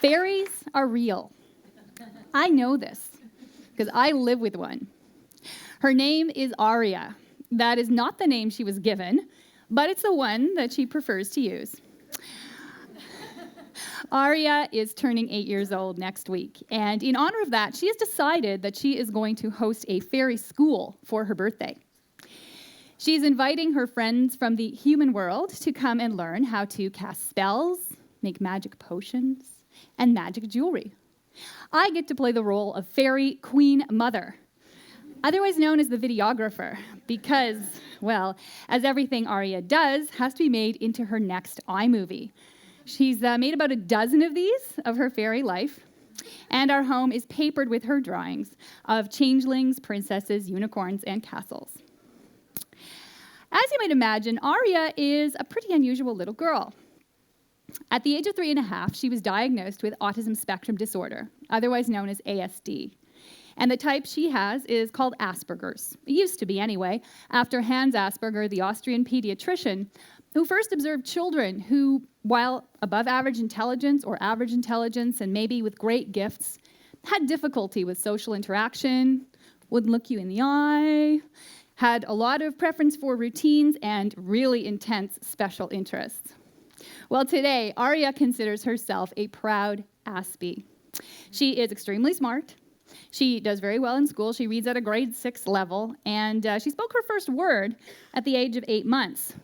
Fairies are real. I know this because I live with one. Her name is Aria. That is not the name she was given, but it's the one that she prefers to use. Aria is turning 8 years old next week, and in honor of that, she has decided that she is going to host a fairy school for her birthday. She's inviting her friends from the human world to come and learn how to cast spells, make magic potions, and magic jewelry. I get to play the role of Fairy Queen Mother, otherwise known as the videographer, because, well, as everything Aria does has to be made into her next iMovie. She's made about a dozen of these of her fairy life, and our home is papered with her drawings of changelings, princesses, unicorns, and castles. As you might imagine, Aria is a pretty unusual little girl. At the age of 3.5, she was diagnosed with autism spectrum disorder, otherwise known as ASD. And the type she has is called Asperger's. It used to be anyway, after Hans Asperger, the Austrian pediatrician, who first observed children who, while above average intelligence or average intelligence and maybe with great gifts, had difficulty with social interaction, wouldn't look you in the eye, had a lot of preference for routines and really intense special interests. Well, today, Aria considers herself a proud Aspie. She is extremely smart. She does very well in school. She reads at a grade 6 level, and she spoke her first word at the age of 8 months.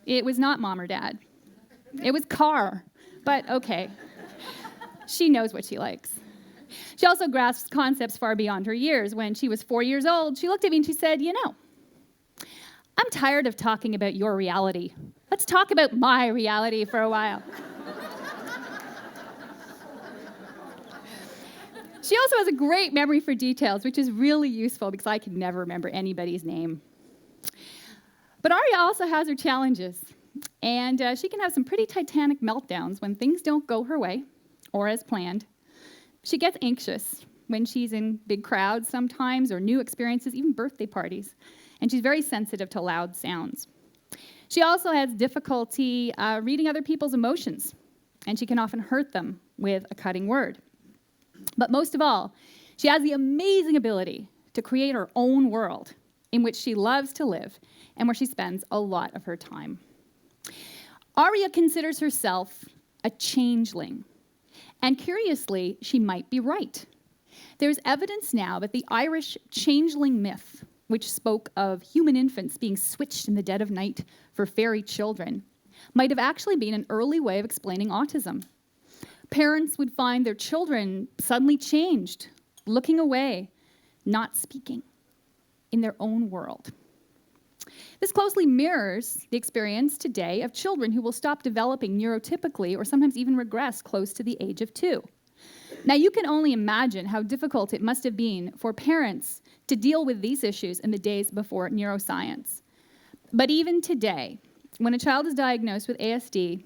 It was not mom or dad. It was car, but okay. She knows what she likes. She also grasps concepts far beyond her years. When she was 4 years old, she looked at me and she said, "You know, I'm tired of talking about your reality. Let's talk about my reality for a while." She also has a great memory for details, which is really useful because I can never remember anybody's name. But Aria also has her challenges, and she can have some pretty titanic meltdowns when things don't go her way or as planned. She gets anxious when she's in big crowds sometimes, or new experiences, even birthday parties, and she's very sensitive to loud sounds. She also has difficulty reading other people's emotions, and she can often hurt them with a cutting word. But most of all, she has the amazing ability to create her own world in which she loves to live and where she spends a lot of her time. Aria considers herself a changeling, and curiously, she might be right. There's evidence now that the Irish changeling myth, which spoke of human infants being switched in the dead of night for fairy children, might have actually been an early way of explaining autism. Parents would find their children suddenly changed, looking away, not speaking, in their own world. This closely mirrors the experience today of children who will stop developing neurotypically or sometimes even regress close to the age of 2. Now, you can only imagine how difficult it must have been for parents to deal with these issues in the days before neuroscience. But even today, when a child is diagnosed with ASD,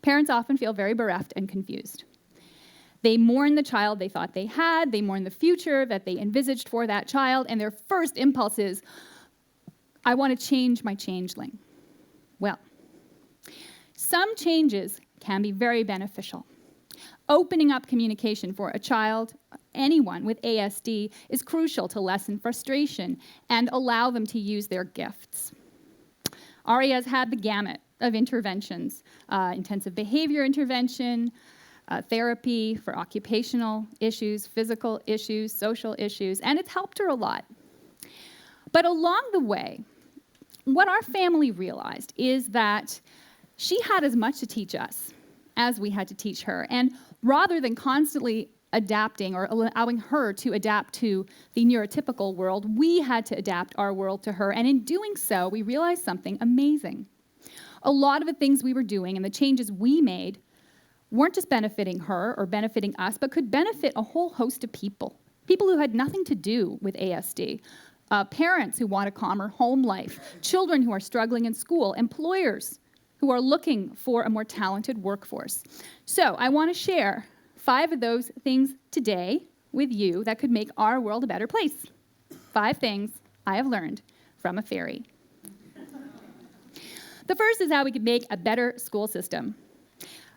parents often feel very bereft and confused. They mourn the child they thought they had, they mourn the future that they envisaged for that child, and their first impulse is, "I want to change my changeling." Well, some changes can be very beneficial. Opening up communication for a child, anyone with ASD, is crucial to lessen frustration and allow them to use their gifts. Arias had the gamut of interventions, intensive behavior intervention, therapy for occupational issues, physical issues, social issues, and it's helped her a lot. But along the way, what our family realized is that she had as much to teach us as we had to teach her. And rather than constantly adapting or allowing her to adapt to the neurotypical world, we had to adapt our world to her. And in doing so, we realized something amazing. A lot of the things we were doing and the changes we made weren't just benefiting her or benefiting us, but could benefit a whole host of people. People who had nothing to do with ASD, parents who want a calmer home life, children who are struggling in school, employers who are looking for a more talented workforce. So I want to share 5 of those things today with you that could make our world a better place. 5 things I have learned from a fairy. The first is how we could make a better school system.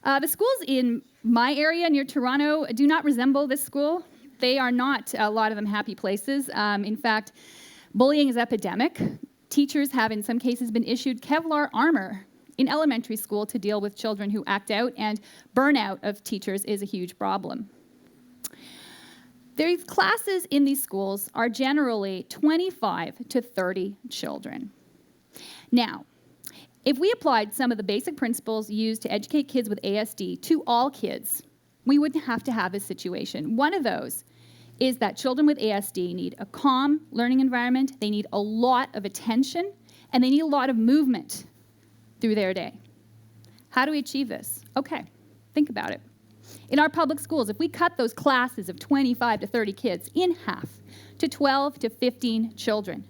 The schools in my area near Toronto do not resemble this school. They are not, a lot of them, happy places. In fact, bullying is epidemic. Teachers have, in some cases, been issued Kevlar armor in elementary school to deal with children who act out, and burnout of teachers is a huge problem. These classes in these schools are generally 25 to 30 children. Now, if we applied some of the basic principles used to educate kids with ASD to all kids, we wouldn't have to have this situation. One of those is that children with ASD need a calm learning environment, they need a lot of attention, and they need a lot of movement through their day. How do we achieve this? Okay, think about it. In our public schools, if we cut those classes of 25 to 30 kids in half to 12 to 15 children,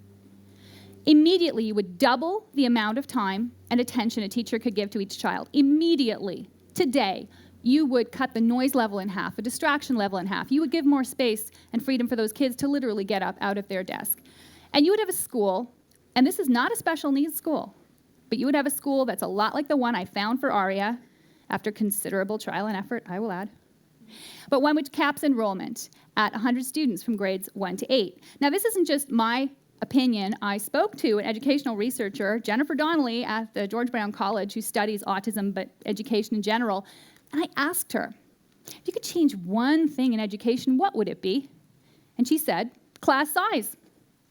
immediately you would double the amount of time and attention a teacher could give to each child. Immediately, today, you would cut the noise level in half, the distraction level in half. You would give more space and freedom for those kids to literally get up out of their desk. And you would have a school, and this is not a special needs school, but you would have a school that's a lot like the one I found for Arias, after considerable trial and effort, I will add, but one which caps enrollment at 100 students from grades 1 to 8. Now, this isn't just my opinion. I spoke to an educational researcher, Jennifer Donnelly, at the George Brown College, who studies autism, but education in general, and I asked her, if you could change one thing in education, what would it be? And she said, class size,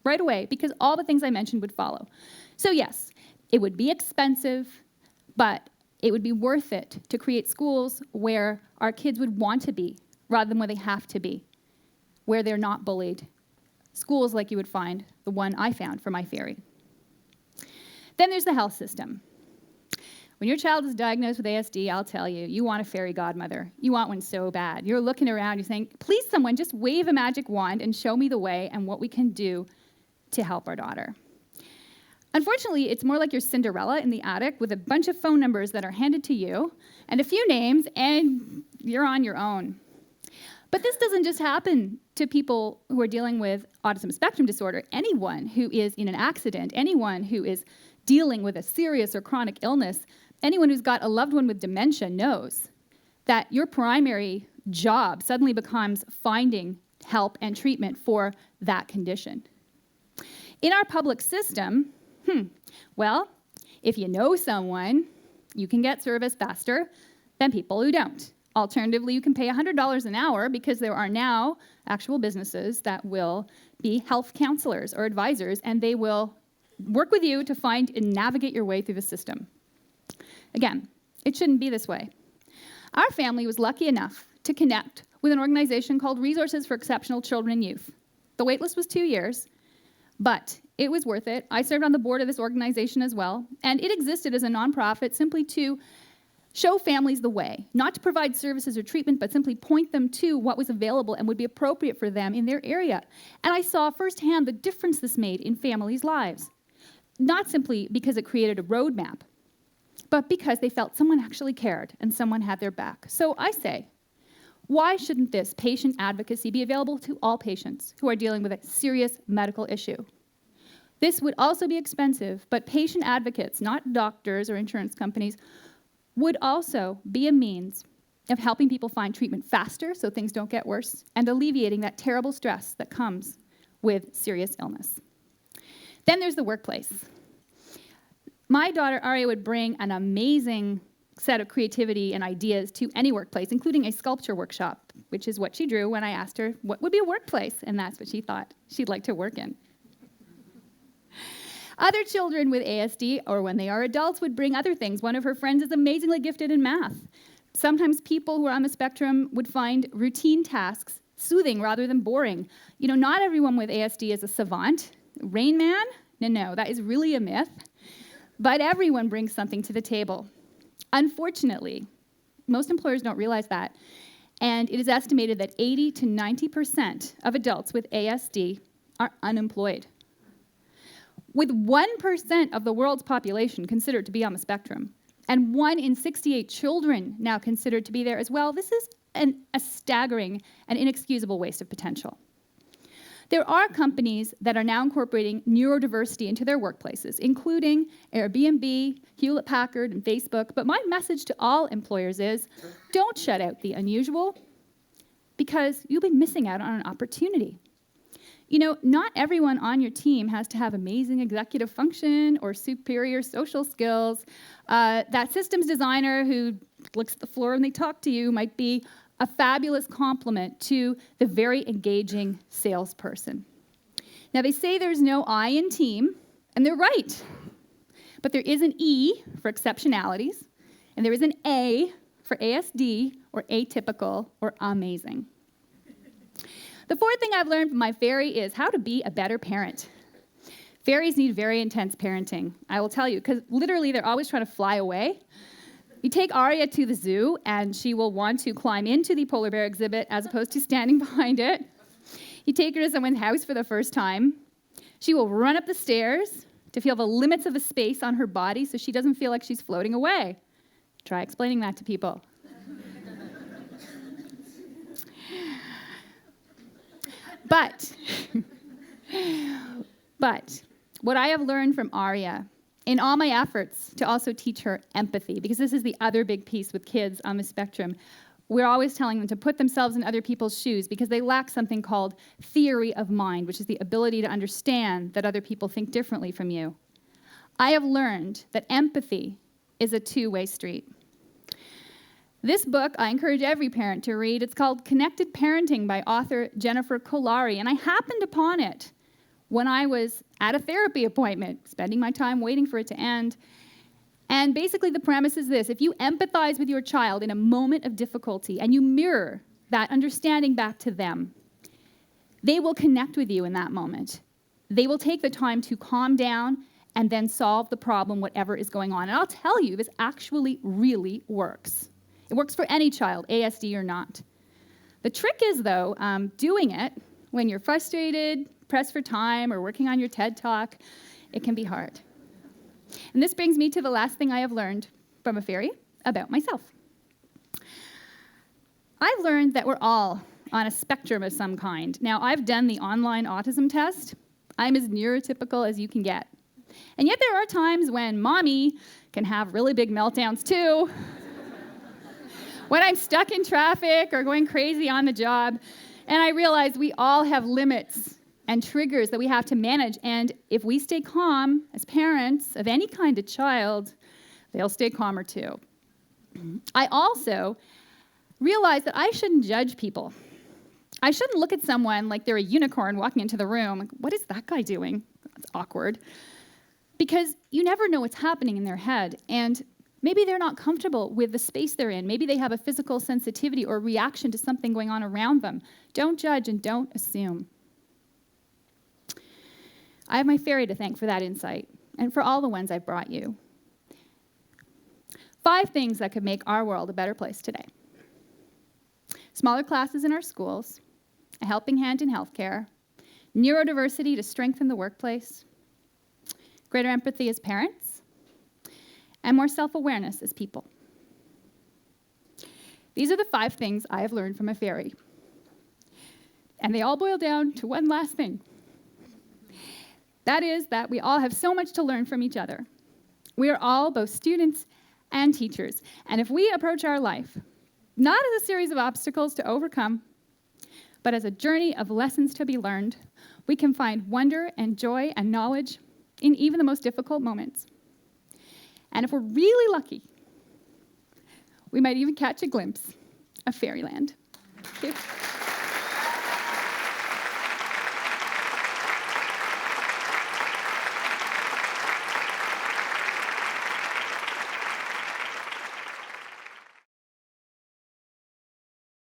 right away, because all the things I mentioned would follow. So yes, it would be expensive, but it would be worth it to create schools where our kids would want to be, rather than where they have to be, where they're not bullied. Schools like you would find the one I found for my fairy. Then there's the health system. When your child is diagnosed with ASD, I'll tell you, you want a fairy godmother. You want one so bad. You're looking around, you're saying, please someone just wave a magic wand and show me the way and what we can do to help our daughter. Unfortunately, it's more like your Cinderella in the attic with a bunch of phone numbers that are handed to you and a few names, and you're on your own. But this doesn't just happen to people who are dealing with autism spectrum disorder. Anyone who is in an accident, anyone who is dealing with a serious or chronic illness, anyone who's got a loved one with dementia knows that your primary job suddenly becomes finding help and treatment for that condition. In our public system, well, if you know someone, you can get service faster than people who don't. Alternatively, you can pay $100 an hour because there are now actual businesses that will be health counselors or advisors, and they will work with you to find and navigate your way through the system. Again, it shouldn't be this way. Our family was lucky enough to connect with an organization called Resources for Exceptional Children and Youth. The waitlist was 2 years, but it was worth it. I served on the board of this organization as well, and it existed as a nonprofit simply to show families the way, not to provide services or treatment, but simply point them to what was available and would be appropriate for them in their area. And I saw firsthand the difference this made in families' lives, not simply because it created a roadmap, but because they felt someone actually cared and someone had their back. So I say, why shouldn't this patient advocacy be available to all patients who are dealing with a serious medical issue? This would also be expensive, but patient advocates, not doctors or insurance companies, would also be a means of helping people find treatment faster so things don't get worse, and alleviating that terrible stress that comes with serious illness. Then there's the workplace. My daughter Arias would bring an amazing set of creativity and ideas to any workplace, including a sculpture workshop, which is what she drew when I asked her what would be a workplace, and that's what she thought she'd like to work in. Other children with ASD, or when they are adults, would bring other things. One of her friends is amazingly gifted in math. Sometimes people who are on the spectrum would find routine tasks soothing rather than boring. You know, not everyone with ASD is a savant. Rain Man? No, that is really a myth. But everyone brings something to the table. Unfortunately, most employers don't realize that, and it is estimated that 80 to 90% of adults with ASD are unemployed. With 1% of the world's population considered to be on the spectrum, and 1 in 68 children now considered to be there as well, this is a staggering and inexcusable waste of potential. There are companies that are now incorporating neurodiversity into their workplaces, including Airbnb, Hewlett-Packard, and Facebook. But my message to all employers is, don't shut out the unusual, because you'll be missing out on an opportunity. You know, not everyone on your team has to have amazing executive function or superior social skills. That systems designer who looks at the floor when they talk to you might be a fabulous complement to the very engaging salesperson. Now, they say there's no I in team, and they're right. But there is an E for exceptionalities, and there is an A for ASD, or atypical, or amazing. The fourth thing I've learned from my fairy is how to be a better parent. Fairies need very intense parenting, I will tell you, because literally they're always trying to fly away. You take Aria to the zoo, and she will want to climb into the polar bear exhibit as opposed to standing behind it. You take her to someone's house for the first time. She will run up the stairs to feel the limits of the space on her body so she doesn't feel like she's floating away. Try explaining that to people. But what I have learned from Aria in all my efforts to also teach her empathy, because this is the other big piece with kids on the spectrum, we're always telling them to put themselves in other people's shoes because they lack something called theory of mind, which is the ability to understand that other people think differently from you. I have learned that empathy is a two-way street. This book, I encourage every parent to read. It's called Connected Parenting by author Jennifer Kolari, and I happened upon it when I was at a therapy appointment, spending my time waiting for it to end. And basically the premise is this: if you empathize with your child in a moment of difficulty and you mirror that understanding back to them, they will connect with you in that moment. They will take the time to calm down and then solve the problem, whatever is going on. And I'll tell you, this actually really works. It works for any child, ASD or not. The trick is, though, doing it when you're frustrated, pressed for time, or working on your TED Talk. It can be hard. And this brings me to the last thing I have learned from a fairy about myself. I've learned that we're all on a spectrum of some kind. Now, I've done the online autism test. I'm as neurotypical as you can get. And yet there are times when mommy can have really big meltdowns too. When I'm stuck in traffic or going crazy on the job, and I realize we all have limits and triggers that we have to manage, and if we stay calm as parents of any kind of child, they'll stay calmer too. I also realize that I shouldn't judge people. I shouldn't look at someone like they're a unicorn walking into the room. Like, what is that guy doing? That's awkward. Because you never know what's happening in their head, and maybe they're not comfortable with the space they're in. Maybe they have a physical sensitivity or reaction to something going on around them. Don't judge and don't assume. I have my fairy to thank for that insight and for all the ones I've brought you. 5 things that could make our world a better place today. Smaller classes in our schools, a helping hand in healthcare, neurodiversity to strengthen the workplace, greater empathy as parents, and more self-awareness as people. These are the 5 things I have learned from a fairy. And they all boil down to one last thing. That is that we all have so much to learn from each other. We are all both students and teachers. And if we approach our life not as a series of obstacles to overcome, but as a journey of lessons to be learned, we can find wonder and joy and knowledge in even the most difficult moments. And if we're really lucky, we might even catch a glimpse of fairyland. Thank you.